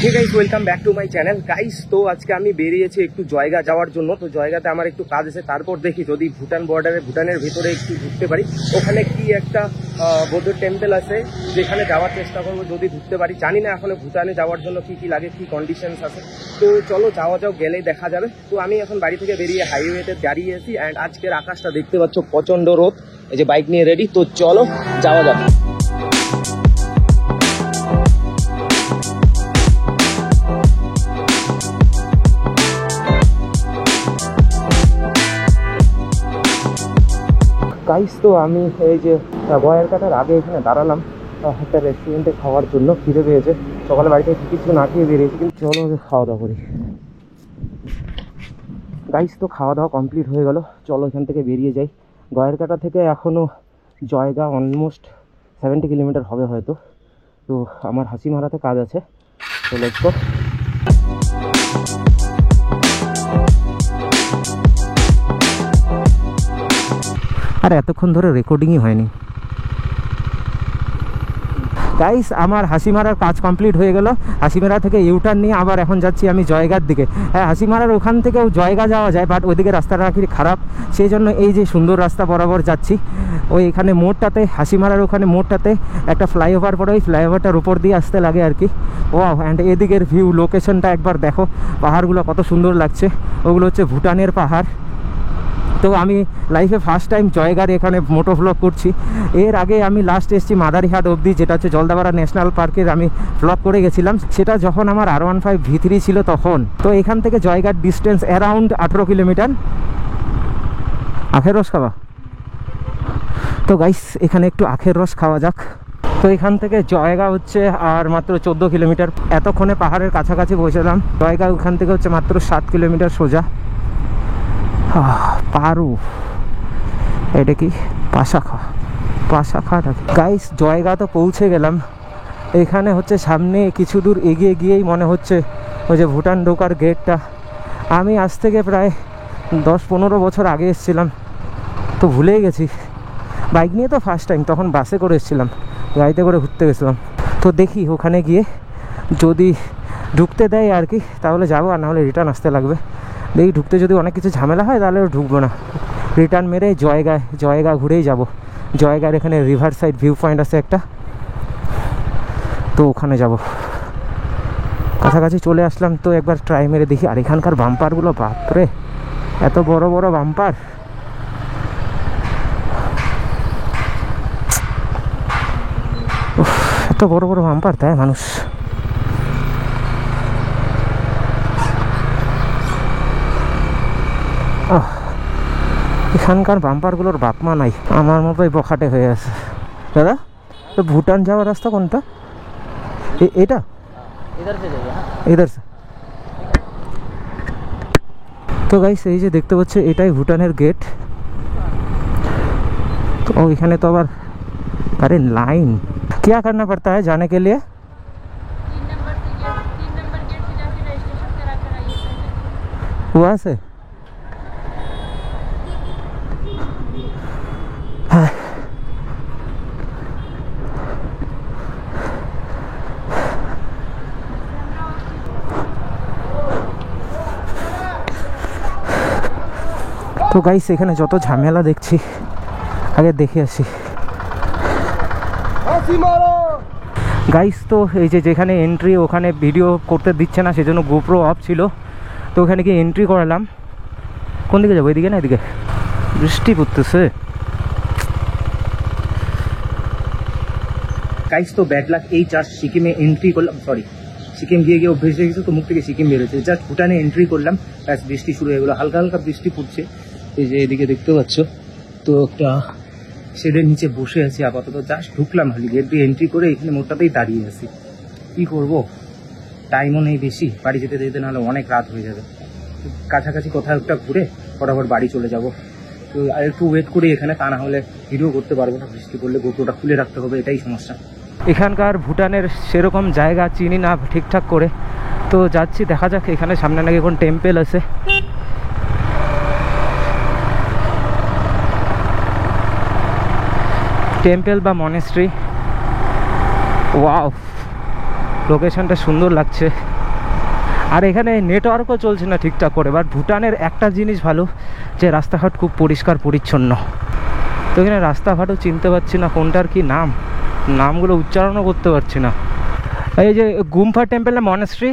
Hey guys welcome back to my channel guys. तो आज के বেরিয়েছি একটু জায়গা যাওয়ার জন্য। তো জায়গাতে আমার একটু কাজ আছে, তারপর দেখি যদি ভুটান বর্ডারে ভুটানের ভিতরে একটু ঢুকতে পারি। ওখানে কি একটা বৌদ্ধ টেম্পল আছে যেখানে যাওয়ার চেষ্টা করবো, যদি ঢুকতে পারি। জানি না এখন ভুটানে যাওয়ার জন্য কি কি লাগে, কি কন্ডিশনস আছে। তো চলো যাওয়া যাও, গেলেই দেখা যাবে। তো আমি এখন বাড়ি থেকে বেরিয়ে হাইওয়েতে দাঁড়িয়ে আছি অ্যান্ড আজকের আকাশটা দেখতে পাচ্ছ প্রচন্ড রোদ। এই যে বাইক নিয়ে রেডি, তো চলো যাওয়া যাবে। গাইস তো আমি এই যে গয়ের কাটার আগে এখানে দাঁড়ালাম একটা রেস্টুরেন্টে খাওয়ার জন্য। খিদে পেয়েছে, সকালে বাড়িতে কিছু না খেয়ে বেরিয়েছি, কিন্তু চলো খাওয়া দাওয়া করি। গাইস তো খাওয়া দাওয়া কমপ্লিট হয়ে গেল, চলো এখান থেকে বেরিয়ে যাই। গয়ের কাটা থেকে এখনও জয়গা অলমোস্ট 70 কিলোমিটার হবে হয়তো। তো আমার হাসি মারাতে কাজ আছে, তো লেটস গো। আর এতক্ষণ ধরে রেকর্ডিংই হয়নি। গাইস আমার হাসিমারার কাজ কমপ্লিট হয়ে গেল। হাসিমারা থেকে ইউটার্ন নিয়ে আবার এখন যাচ্ছি আমি জয়গার দিকে। হ্যাঁ, হাসিমারার ওখান থেকেও জয়গা যাওয়া যায়, বাট ওইদিকে রাস্তাটা নাকি খারাপ, সেই জন্য এই যে সুন্দর রাস্তা বরাবর যাচ্ছি। ওই এখানে মোড়টাতে, হাসিমারার ওখানে মোড়টাতে একটা ফ্লাইওভার পড়ে, ওই ফ্লাইওভারটার উপর দিয়ে আসতে লাগে আর কি। ওয়াও, অ্যান্ড এদিকের ভিউ লোকেশনটা একবার দেখো, পাহাড়গুলো কত সুন্দর লাগছে। ওগুলো হচ্ছে ভুটানের পাহাড়। তো আমি লাইফে ফার্স্ট টাইম জয়গার এখানে মোটো ভ্লগ করছি। এর আগে আমি লাস্ট এসেছি মাদারিহাট অবধি, যেটা হচ্ছে জলদাপাড়া ন্যাশনাল পার্কের আমি ভ্লগ করে গেছিলাম। সেটা যখন আমার R15 V3 ছিল তখন। তো এখান থেকে জয়গার ডিস্টেন্স অ্যারাউন্ড 18 কিলোমিটার। আখের রস খাওয়া, তো গাইস এখানে একটু আখের রস খাওয়া যাক। তো এখান থেকে জয়গা হচ্ছে আর মাত্র 14 কিলোমিটার। এতক্ষণে পাহাড়ের কাছাকাছি পৌঁছলাম। জয়গা ওখান থেকে হচ্ছে মাত্র 7 কিলোমিটার সোজা। পারু, এটা কি পাশাখা নাকি? গাইস জয়গা তো পৌঁছে গেলাম। এখানে হচ্ছে সামনে কিছু দূর এগিয়ে গিয়েই মনে হচ্ছে ওই যে ভুটান ঢোকার গেটটা। আমি আজ থেকে প্রায় 10-15 বছর আগে এসেছিলাম, তো ভুলেই গেছি। বাইক নিয়ে তো ফার্স্ট টাইম, তখন বাসে করে এসেছিলাম, গাড়িতে করে ঘুরতে গেছিলাম। তো দেখি ওখানে গিয়ে যদি ঢুকতে দেয় আর কি তাহলে যাবো, আর নাহলে রিটার্ন আসতে লাগবে। দেখি ঢুকতে যদি অনেক কিছু ঝামেলা হয় তাহলে ঢুকবো না, রিটার্ন মেরে জয়গা ঘুরেই যাব। জয়গার এখানে রিভার সাইড ভিউ পয়েন্ট আছে একটা, তো ওখানে যাব। কাছাকাছি চলে আসলাম, তো একবার ট্রাই মেরে দেখি। আর এখানকার বাম্পারগুলো বাপরে, এত বড় বড় বাম্পার। এত বড় বড় বাম্পার তাই মানুষ। এখানকার বাম্পারগুলোর বাপমা নাই, আমার মতোই বখাটে হয়ে আছে। দাদা, তো ভুটান যাওয়ার রাস্তা কোনটা? এটা ইধার সে। তো গাইস এই যে দেখতে পাচ্ছ, এটাই ভুটানের গেট। তো এখানে তো আবার अरे लाइन क्या करना पड़ता है जाने के लिए? 3 नंबर गेट से जाके रजिस्ट्रेशन करा कर आइए वहाँ से। তো গাইস এখানে যত ঝামেলা দেখছি, আগে দেখে আসি। গাইস তো এই যে যেখানে এন্ট্রি, ওখানে ভিডিও করতে দিচ্ছে না, সেজন্য গোপ্রো অফ ছিল। তো ওখানে গিয়ে এন্ট্রি করালাম। কোন দিকে যাবো, এদিকে না এদিকে? বৃষ্টি পড়তেছে। গাইস তো ব্যাড লাক, এই জাস্ট সিকিমে এন্ট্রি করলাম, সরি সিকিম গিয়ে অভ্যেস হয়ে গেছে, তো মুখ থেকে সিকিম বেরোচ্ছে। জাস্ট ভুটানে এন্ট্রি করলাম, ব্যাস বৃষ্টি শুরু হয়ে গেলো। হালকা হালকা বৃষ্টি পড়ছে, এই যে এদিকে দেখতে পাচ্ছ। তো একটা শেডের নিচে বসে আছি আপাতত, জাস্ট ঢুকলাম, খালি গেট দিয়ে এন্ট্রি করে এখানে মোড়টাতেই দাঁড়িয়ে আছি। কী করবো, টাইমও নেই বেশি, বাড়ি যেতে যেতে নাহলে অনেক রাত হয়ে যাবে। কাছাকাছি কোথাও একটা ঘুরে ফটাফট বাড়ি চলে যাব। তো আর একটু ওয়েট করি এখানে, তা না হলে ভিডিও করতে পারবো না। বৃষ্টি পড়লে গোপ্রোটা খুলে রাখতে হবে, এটাই সমস্যা। এখানকার ভুটানের সেরকম জায়গা চিনি না ঠিকঠাক করে, তো যাচ্ছি, দেখা যাক। এখানে সামনে নাকি কোন টেম্পল আছে। টেম্পল বা মনেস্ট্রি। ওয়াও, লোকেশনটা সুন্দর লাগছে। আর এখানে নেটওয়ার্কও চলছে না ঠিকঠাক করে, বাট ভুটানের একটা জিনিস ভালো যে রাস্তাঘাট খুব পরিষ্কার পরিচ্ছন্ন। তো এখানে রাস্তাঘাটও চিনতে পারছি না কোনটার কি নাম, নামগুলো উচ্চারণও করতে পারছি না। এই যে গুম্ফা টেম্পল না মনেস্ট্রি,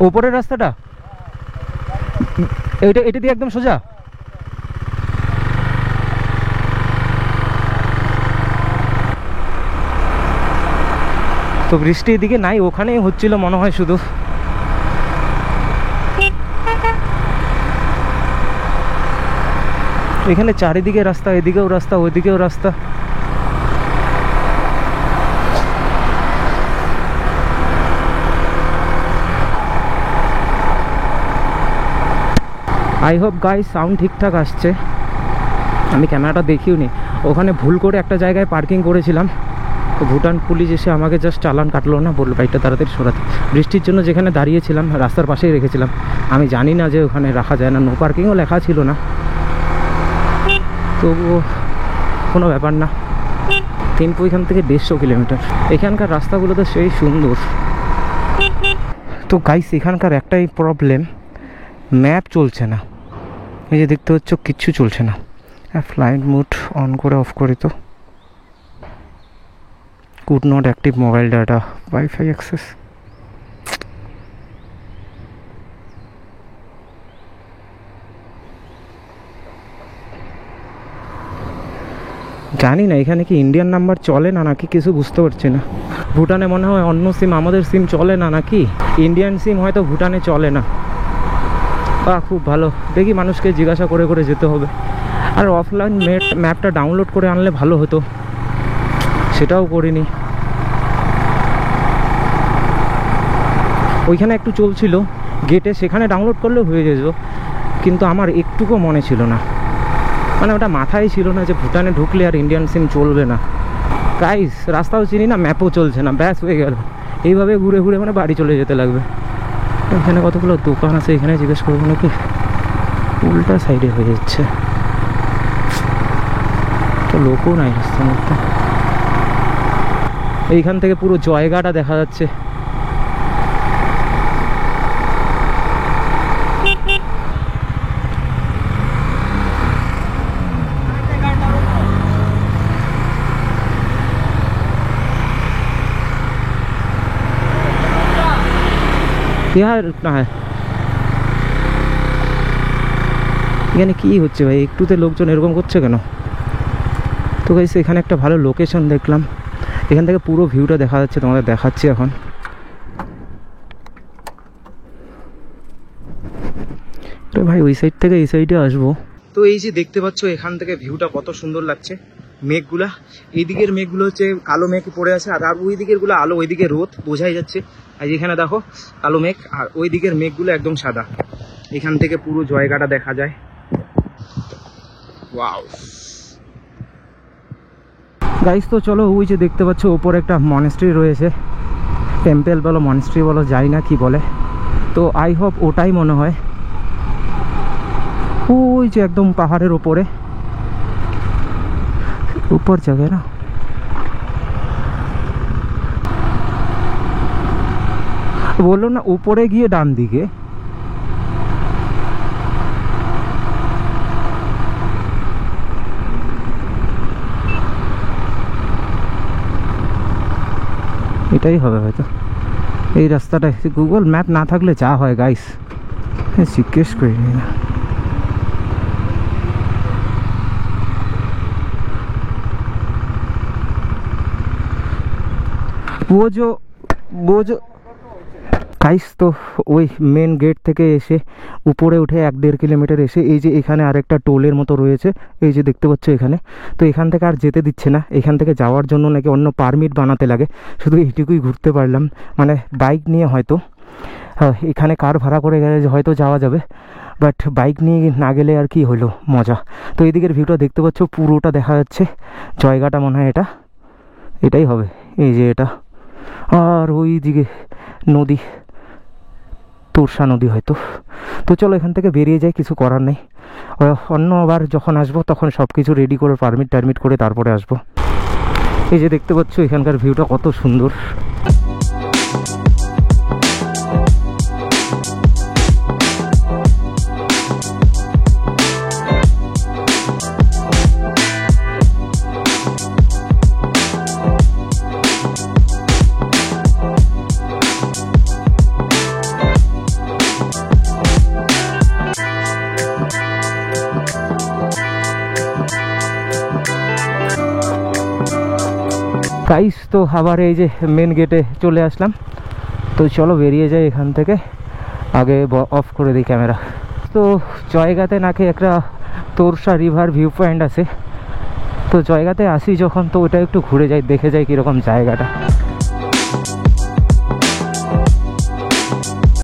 ওপরের রাস্তাটা এটা দিয়ে একদম সোজা। তো বৃষ্টি এদিকে নাই, ওখানেই হচ্ছিল মনে হয় শুধু। এখানে চারিদিকে রাস্তা, এদিকেও রাস্তা ওইদিকেও রাস্তা। আই হোপ গাইস সাউন্ড ঠিকঠাক আসছে। আমি ক্যামেরাটা দেখিও নি, ওখানে ভুল করে একটা জায়গায় পার্কিং করেছিলাম। তো ভুটান পুলিশ এসে আমাকে জাস্ট চালান কাটলো না, বললো বাইকটা তাড়াতাড়ি সরাতে। বৃষ্টির জন্য যেখানে দাঁড়িয়েছিলাম রাস্তার পাশেই রেখেছিলাম, আমি জানি না যে ওখানে রাখা যায় না, নো পার্কিংও লেখা ছিল না। তবুও কোনো ব্যাপার না। থিম্পু এখান থেকে 150 কিলোমিটার। এখানকার রাস্তাগুলো তো সেই সুন্দর। তো গাইস এখানকার একটাই প্রবলেম, ম্যাপ চলছে না। এই যে দেখতে পাচ্ছ কিচ্ছু চলছে না। ফ্লাইট মোড অন করে অফ করি তো। Could not active mobile data, wifi access. জানি না এখানে কি ইন্ডিয়ান নাম্বার চলে না নাকি কিছু বুঝতে পারছি না। ভুটানে মনে হয় অন্য সিম, আমাদের সিম চলে না নাকি, ইন্ডিয়ান সিম হয়তো ভুটানে চলে না। খুব ভালো, দেখি মানুষকে জিজ্ঞাসা করে করে যেতে হবে। আর অফলাইন ম্যাপটা ডাউনলোড করে আনলে ভালো হতো, সেটাও করিনি। ওইখানে একটু চলছিল গেটে, সেখানে ডাউনলোড করলেও হয়ে যেত, কিন্তু আমার একটুকুও মনে ছিল না, মানে ওটা মাথায় ছিল না যে ভুটানে ঢুকলে আর ইন্ডিয়ান সিম চলবে না। গাইস রাস্তাও চিনি না, ম্যাপও চলছে না, ব্যাস হয়ে গেল। এইভাবে ঘুরে ঘুরে মানে বাড়ি চলে যেতে লাগবে। এখানে কতগুলো দোকান আছে, এখানে জিজ্ঞেস করবো নাকি, উল্টা সাইডে হয়ে যাচ্ছে, তো লোকও নাই রাস্তার মধ্যে। এইখান থেকে পুরো জায়গাটা দেখা যাচ্ছে। यार रुकना है। এখানে কি হচ্ছে ভাই, একটুতে লোকজন এরকম করছে কেন? তো গাইস এখানে একটা ভালো লোকেশন দেখলাম, এখান থেকে পুরো ভিউটা দেখা যাচ্ছে, তোমাদের দেখাচ্ছি এখন। তো ভাই ওই সাইড থেকে এই সাইডে আসবো। তো এই যে দেখতে পাচ্ছ এখান থেকে ভিউটা কত সুন্দর লাগছে। মেঘগুলা, এইদিকের মেঘগুলো হচ্ছে কালো মেঘ পড়ে আছে, আর ওই দিকের গুলো আলো, ওইদিকে রোদ, বোঝাই যাচ্ছে। আর এখানে দেখো কালো মেঘ, আর ওই দিকের মেঘগুলো একদম সাদা। এখান থেকে পুরো জায়গাটা দেখা যায়। ওয়াও গাইস, তো চলো ওই যে দেখতে পাচ্ছ ওপরে একটা মনেস্ট্রি রয়েছে, টেম্পল বলো মনেস্ট্রি বলো যাই না কি বলে, তো আই হোপ ওটাই মনে হয়। ওই যে একদম পাহাড়ের ওপরে, উপর জায়গায় না, বললো না উপরে গিয়ে ডান দিকে। এটাই হবে হয়তো এই রাস্তাটা। গুগল ম্যাপ না থাকলে যা হয় গাইস, জিজ্ঞেস করি না। वो जो গাইস, তো ওই মেন গেট থেকে এসে উপরে উঠে 1-1.5 কিলোমিটার এসে এই যে এখানে আরেকটা টোলের মতো রয়েছে, এই যে দেখতে পাচ্ছ এখানে। তো এখান থেকে আর যেতে দিচ্ছে না, এখান থেকে যাওয়ার জন্য নাকি অন্য পারমিট বানাতে লাগে। শুধু এইটুকুই ঘুরতে পারলাম, মানে বাইক নিয়ে হয়তো এখানে কার ভাড়া করে গেলে হয়তো যাওয়া যাবে, বাট বাইক নিয়ে না গেলে আর কি হলো মজা। তো এদিকের ভিউটা দেখতে পাচ্ছ, পুরোটা দেখা যাচ্ছে জায়গাটা, মনে হয় এটাই হবে, এই যে এটা। আর ওই দিকে নদী, তোরসা নদী হয়তো। তো চলো এখান থেকে বেরিয়ে যাই, কিছু করার নেই। অন্যবার যখন আসবো তখন সব কিছু রেডি করে পারমিট টারমিট করে তারপরে আসবো। এই যে দেখতে পাচ্ছ এখানকার ভিউটা কত সুন্দর। গাইস তো আবার এই যে মেন গেটে চলে আসলাম। তো চলো বেরিয়ে যাই এখান থেকে, আগে অফ করে দিই ক্যামেরা। তো জয়গাতে নাকি একটা তোরসা রিভার ভিউ পয়েন্ট আছে, তো জয়গাতে আসি যখন তো ওটা একটু ঘুরে যাই, দেখে যাই কীরকম জায়গাটা।